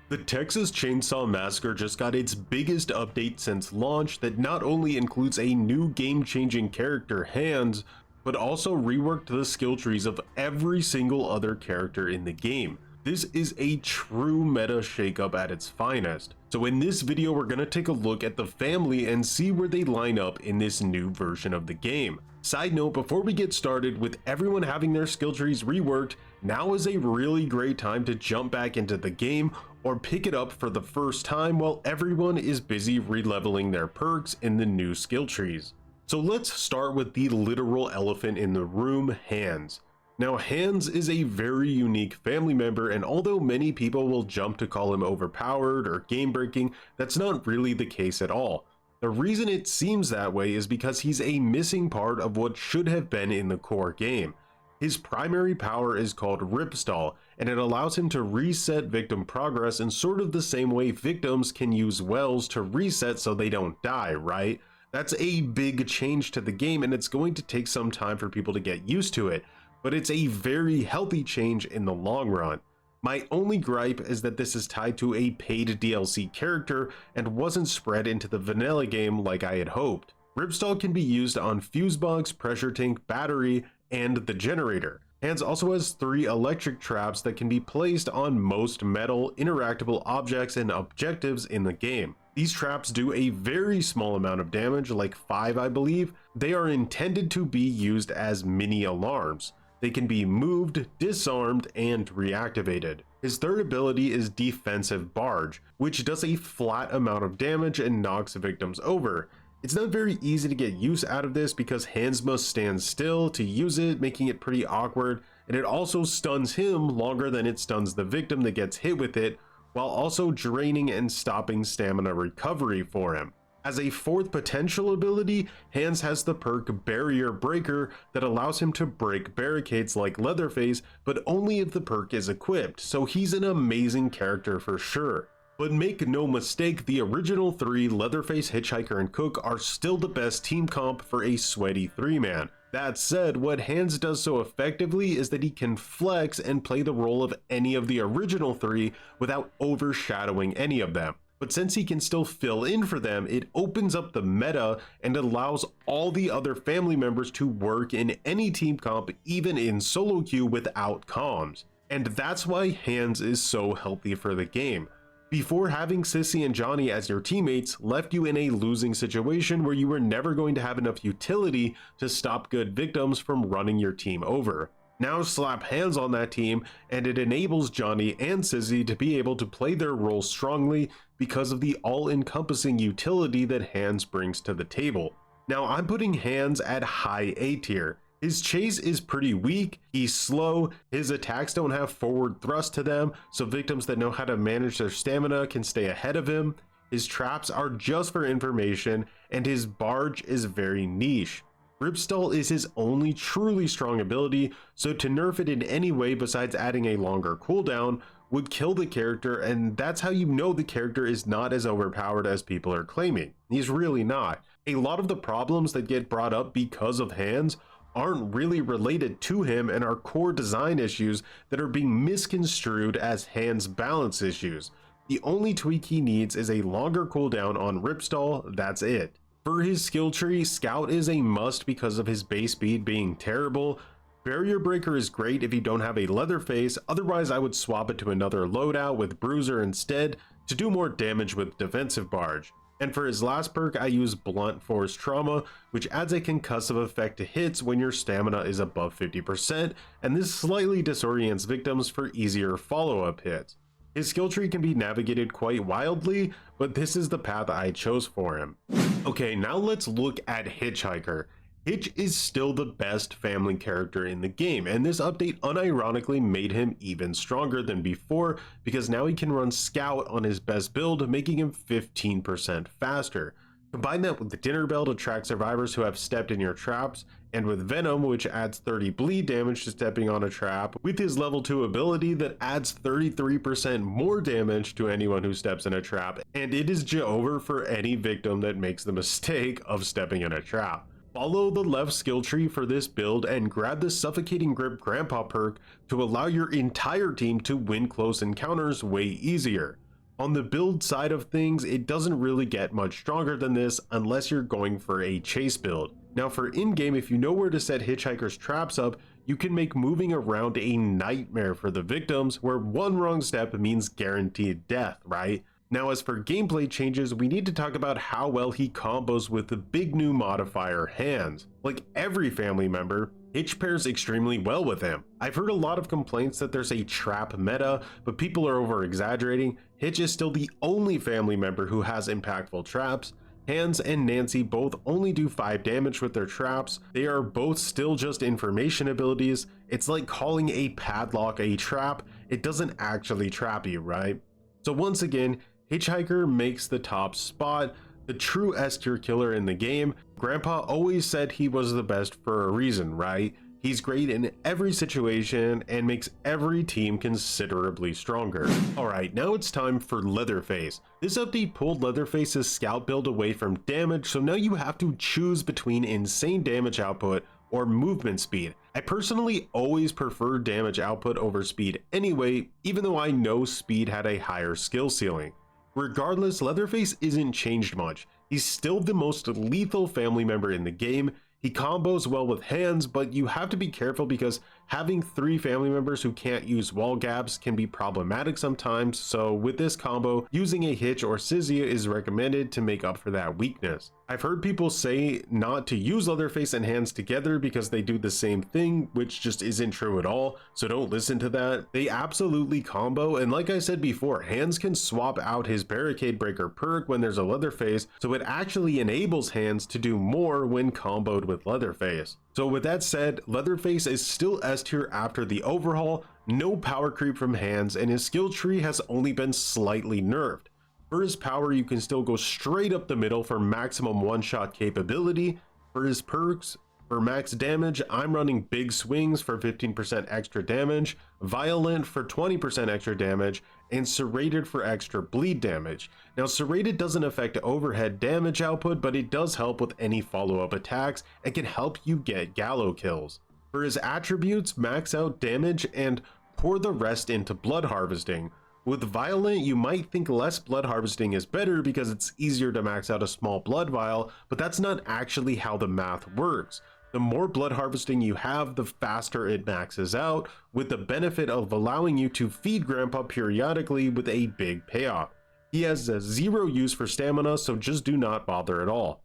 The Texas Chainsaw Massacre just got its biggest update since launch that not only includes a new game-changing character, Hands, but also reworked the skill trees of every single other character in the game. This is a true meta shakeup at its finest. So in this video, we're going to take a look at the family and see where they line up in this new version of the game. Side note, before we get started, with everyone having their skill trees reworked, now is a really great time to jump back into the game or pick it up for the first time while everyone is busy releveling their perks in the new skill trees. So let's start with the literal elephant in the room, Hands. Now, Hands is a very unique family member, and although many people will jump to call him overpowered or game-breaking, that's not really the case at all. The reason it seems that way is because he's a missing part of what should have been in the core game. His primary power is called Ripstall, and it allows him to reset victim progress in sort of the same way victims can use wells to reset so they don't die, right? That's a big change to the game, and it's going to take some time for people to get used to it, but it's a very healthy change in the long run. My only gripe is that this is tied to a paid DLC character and wasn't spread into the vanilla game like I had hoped. Ripstall can be used on fuse box, pressure tank, battery, and the generator. Hands also has 3 electric traps that can be placed on most metal, interactable objects and objectives in the game. These traps do a very small amount of damage, like 5 I believe. They are intended to be used as mini alarms. They can be moved, disarmed, and reactivated. His third ability is Defensive Barge, which does a flat amount of damage and knocks victims over. It's not very easy to get use out of this because Hands must stand still to use it, making it pretty awkward, and it also stuns him longer than it stuns the victim that gets hit with it, while also draining and stopping stamina recovery for him. As a fourth potential ability, Hands has the perk Barrier Breaker that allows him to break barricades like Leatherface, but only if the perk is equipped, so he's an amazing character for sure. But make no mistake, the original 3, Leatherface, Hitchhiker, and Cook, are still the best team comp for a sweaty 3-man. That said, what Hands does so effectively is that he can flex and play the role of any of the original 3 without overshadowing any of them. But since he can still fill in for them, it opens up the meta and allows all the other family members to work in any team comp, even in solo queue without comms. And that's why Hands is so healthy for the game. Before, having Sissy and Johnny as your teammates left you in a losing situation where you were never going to have enough utility to stop good victims from running your team over. Now slap Hands on that team and it enables Johnny and Sissy to be able to play their roles strongly because of the all-encompassing utility that Hands brings to the table. Now I'm putting Hands at high A tier. His chase is pretty weak, he's slow, his attacks don't have forward thrust to them, so victims that know how to manage their stamina can stay ahead of him. His traps are just for information, and his barge is very niche. Ripstall is his only truly strong ability, so to nerf it in any way besides adding a longer cooldown would kill the character, and that's how you know the character is not as overpowered as people are claiming. He's really not. A lot of the problems that get brought up because of Hands aren't really related to him and are core design issues that are being misconstrued as Hands balance issues. The only tweak he needs is a longer cooldown on Ripstall, that's it. For his skill tree, Scout is a must because of his base speed being terrible. Barrier Breaker is great if you don't have a Leatherface, otherwise I would swap it to another loadout with Bruiser instead to do more damage with Defensive Barge. And for his last perk, I use Blunt Force Trauma, which adds a concussive effect to hits when your stamina is above 50%, and this slightly disorients victims for easier follow-up hits. His skill tree can be navigated quite wildly, but this is the path I chose for him. Okay, now let's look at Hitchhiker. Hitch is still the best family character in the game, and this update unironically made him even stronger than before because now he can run Scout on his best build, making him 15% faster. Combine that with the Dinner Bell to track survivors who have stepped in your traps, and with Venom, which adds 30 bleed damage to stepping on a trap, with his level 2 ability that adds 33% more damage to anyone who steps in a trap, and it is over for any victim that makes the mistake of stepping in a trap. Follow the left skill tree for this build and grab the Suffocating Grip Grandpa perk to allow your entire team to win close encounters way easier. On the build side of things, it doesn't really get much stronger than this unless you're going for a chase build. Now for in-game, if you know where to set Hitchhiker's traps up, you can make moving around a nightmare for the victims, where one wrong step means guaranteed death, right? Now as for gameplay changes, we need to talk about how well he combos with the big new modifier hands. Like every family member, Hitch pairs extremely well with him. I've heard a lot of complaints that there's a trap meta, but people are over exaggerating. Hitch is still the only family member who has impactful traps. Hans and Nancy both only do 5 damage with their traps. They are both still just information abilities. It's like calling a padlock a trap. It doesn't actually trap you, right? So once again, Hitchhiker makes the top spot, the true S tier killer in the game. Grandpa always said he was the best for a reason, right? He's great in every situation and makes every team considerably stronger. Alright, now it's time for Leatherface. This update pulled Leatherface's scout build away from damage, so now you have to choose between insane damage output or movement speed. I personally always prefer damage output over speed anyway, even though I know speed had a higher skill ceiling. Regardless, Leatherface isn't changed much. He's still the most lethal family member in the game. He combos well with hands, but you have to be careful because having 3 family members who can't use wall gaps can be problematic sometimes, so with this combo, using a Hitch or Sissy is recommended to make up for that weakness. I've heard people say not to use Leatherface and hands together because they do the same thing, which just isn't true at all, so don't listen to that. They absolutely combo, and like I said before, hands can swap out his barricade breaker perk when there's a Leatherface, so it actually enables hands to do more when comboed with Leatherface. So with that said, Leatherface is still S tier after the overhaul, no power creep from hands, and his skill tree has only been slightly nerfed. For his power, you can still go straight up the middle for maximum one-shot capability. For his perks, for max damage, I'm running Big Swings for 15% extra damage, Violent for 20% extra damage, and Serrated for extra bleed damage. Now Serrated doesn't affect overhead damage output, but it does help with any follow-up attacks and can help you get gallow kills. For his attributes, max out damage and pour the rest into blood harvesting. With Violent, you might think less blood harvesting is better because it's easier to max out a small blood vial, but that's not actually how the math works. The more blood harvesting you have, the faster it maxes out, with the benefit of allowing you to feed Grandpa periodically with a big payoff. He has 0 use for stamina, so just do not bother at all.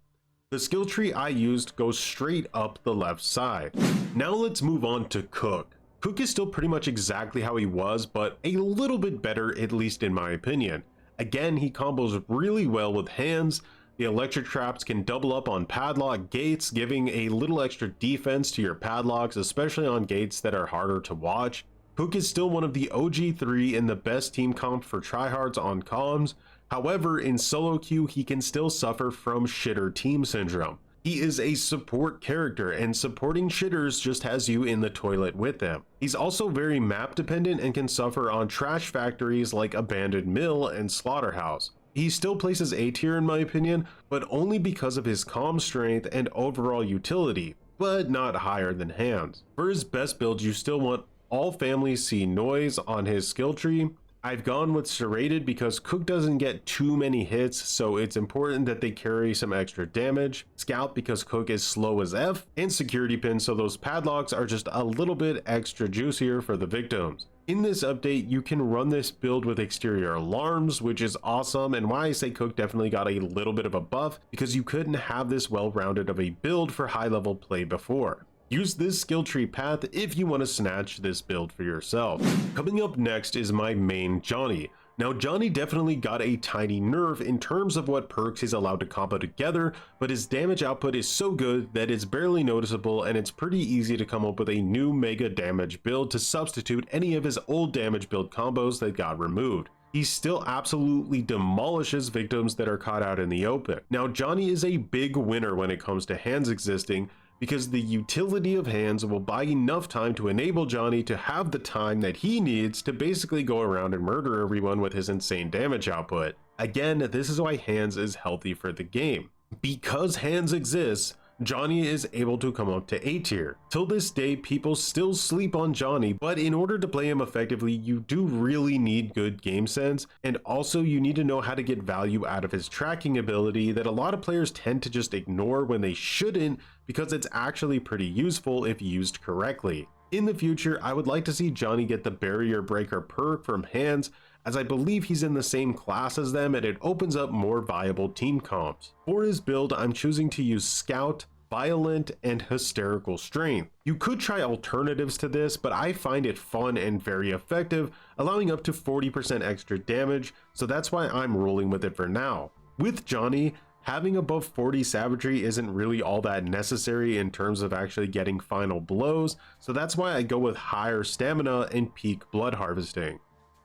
The skill tree I used goes straight up the left side. Now let's move on to Cook. Cook is still pretty much exactly how he was, but a little bit better, at least in my opinion. Again, he combos really well with hands. The electric traps can double up on padlock gates, giving a little extra defense to your padlocks, especially on gates that are harder to watch. Cook is still one of the OG 3 and the best team comp for tryhards on comms. However, in solo queue, he can still suffer from shitter team syndrome. He is a support character, and supporting shitters just has you in the toilet with them. He's also very map dependent and can suffer on trash factories like Abandoned Mill and Slaughterhouse. He still places A tier in my opinion, but only because of his comm strength and overall utility, but not higher than hands. For his best build, you still want all families see noise on his skill tree. I've gone with Serrated because Cook doesn't get too many hits, so it's important that they carry some extra damage. Scout because Cook is slow as F, and Security Pin so those padlocks are just a little bit extra juicier for the victims. In this update, you can run this build with exterior alarms, which is awesome, and why I say Cook definitely got a little bit of a buff, because you couldn't have this well-rounded of a build for high-level play before. Use this skill tree path if you want to snatch this build for yourself. Coming up next is my main Johnny. Now Johnny definitely got a tiny nerf in terms of what perks he's allowed to combo together, but his damage output is so good that it's barely noticeable, and it's pretty easy to come up with a new mega damage build to substitute any of his old damage build combos that got removed. He still absolutely demolishes victims that are caught out in the open. Now Johnny is a big winner when it comes to hands existing, because the utility of hands will buy enough time to enable Johnny to have the time that he needs to basically go around and murder everyone with his insane damage output. Again, this is why hands is healthy for the game. Because hands exists, Johnny is able to come up to A tier. Till this day, people still sleep on Johnny, but in order to play him effectively, you do really need good game sense, and also you need to know how to get value out of his tracking ability that a lot of players tend to just ignore when they shouldn't, because it's actually pretty useful if used correctly. In the future, I would like to see Johnny get the Barrier Breaker perk from Hands, as I believe he's in the same class as them and it opens up more viable team comps. For his build, I'm choosing to use Scout, Violent, and Hysterical Strength. You could try alternatives to this, but I find it fun and very effective, allowing up to 40% extra damage, so that's why I'm rolling with it for now. With Johnny, having above 40 savagery isn't really all that necessary in terms of actually getting final blows, so that's why I go with higher stamina and peak blood harvesting.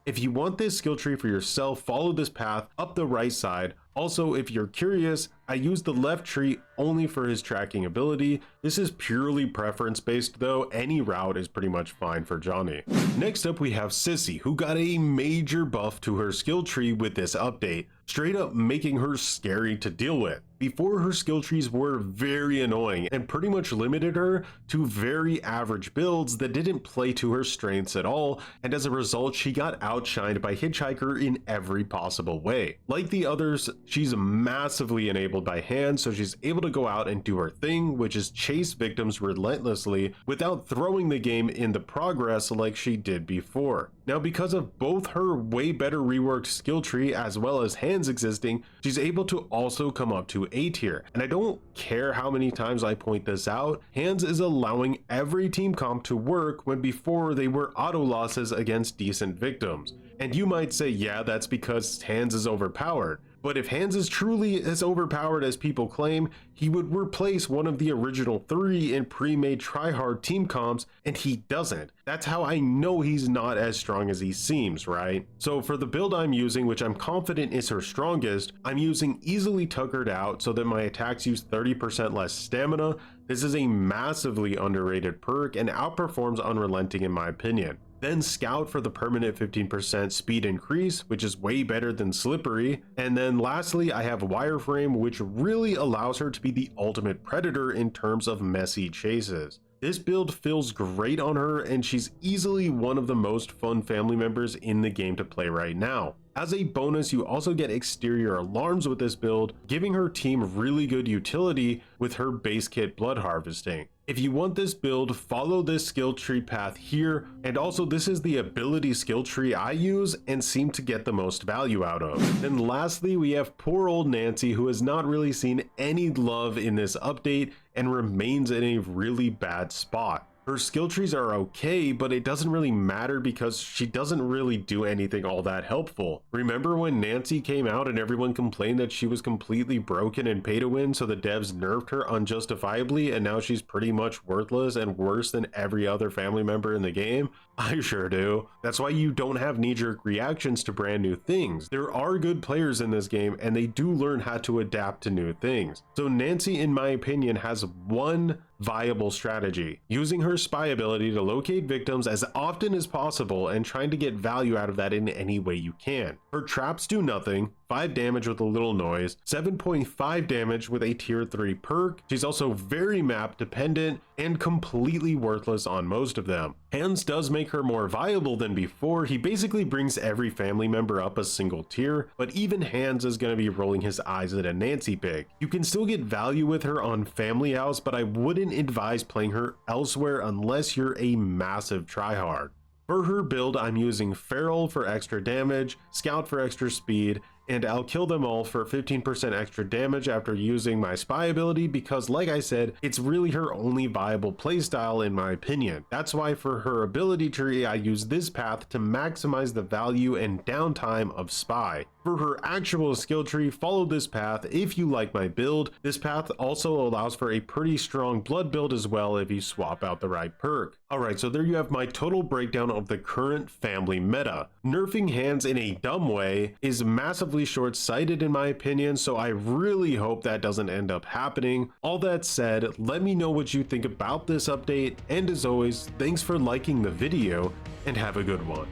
If you want this skill tree for yourself, follow this path up the right side. Also, if you're curious, I use the left tree only for his tracking ability. This is purely preference based though, any route is pretty much fine for Johnny. Next up we have Sissy, who got a major buff to her skill tree with this update, straight up making her scary to deal with. Before, her skill trees were very annoying and pretty much limited her to very average builds that didn't play to her strengths at all, and as a result she got outshined by Hitchhiker in every possible way. Like the others, she's massively enabled by Hands, so she's able to go out and do her thing, which is chase victims relentlessly without throwing the game in the progress like she did before. Now, because of both her way better reworked skill tree as well as Hands existing, she's able to also come up to A tier. And I don't care how many times I point this out, Hands is allowing every team comp to work when before they were auto losses against decent victims. And you might say, yeah, that's because Hands is overpowered. But if Hands is truly as overpowered as people claim, he would replace one of the original 3 in pre-made tryhard team comps, and he doesn't. That's how I know he's not as strong as he seems, right? So for the build I'm using, which I'm confident is her strongest, I'm using Easily Tuckered Out so that my attacks use 30% less stamina. This is a massively underrated perk and outperforms Unrelenting in my opinion. Then Scout for the permanent 15% speed increase, which is way better than Slippery. And then lastly, I have Wireframe, which really allows her to be the ultimate predator in terms of messy chases. This build feels great on her, and she's easily one of the most fun family members in the game to play right now. As a bonus, you also get exterior alarms with this build, giving her team really good utility with her base kit blood harvesting. If you want this build, follow this skill tree path here, and also this is the ability skill tree I use and seem to get the most value out of. Then lastly, we have poor old Nancy, who has not really seen any love in this update and remains in a really bad spot. Her skill trees are okay, but it doesn't really matter because she doesn't really do anything all that helpful. Remember when Nancy came out and everyone complained that she was completely broken and pay to win, so the devs nerfed her unjustifiably, and now she's pretty much worthless and worse than every other family member in the game? I sure do. That's why you don't have knee-jerk reactions to brand new things. There are good players in this game and they do learn how to adapt to new things. So Nancy, in my opinion, has one viable strategy, using her spy ability to locate victims as often as possible and trying to get value out of that in any way you can. Her traps do nothing, 5 damage with a little noise, 7.5 damage with a tier 3 perk. She's also very map dependent and completely worthless on most of them. Hands does make her more viable than before. He basically brings every family member up a single tier, but even Hands is going to be rolling his eyes at a Nancy pick. You can still get value with her on Family House, but I wouldn't advise playing her elsewhere unless you're a massive tryhard. For her build, I'm using Feral for extra damage, Scout for extra speed, and I'll kill them all for 15% extra damage after using my spy ability because, like I said, it's really her only viable playstyle in my opinion. That's why for her ability tree, I use this path to maximize the value and downtime of spy. For her actual skill tree, follow this path if you like my build. This path also allows for a pretty strong blood build as well if you swap out the right perk. Alright, so there you have my total breakdown of the current family meta. Nerfing Hands in a dumb way is massively short-sighted in my opinion, so I really hope that doesn't end up happening. All that said, let me know what you think about this update, and as always, thanks for liking the video, and have a good one.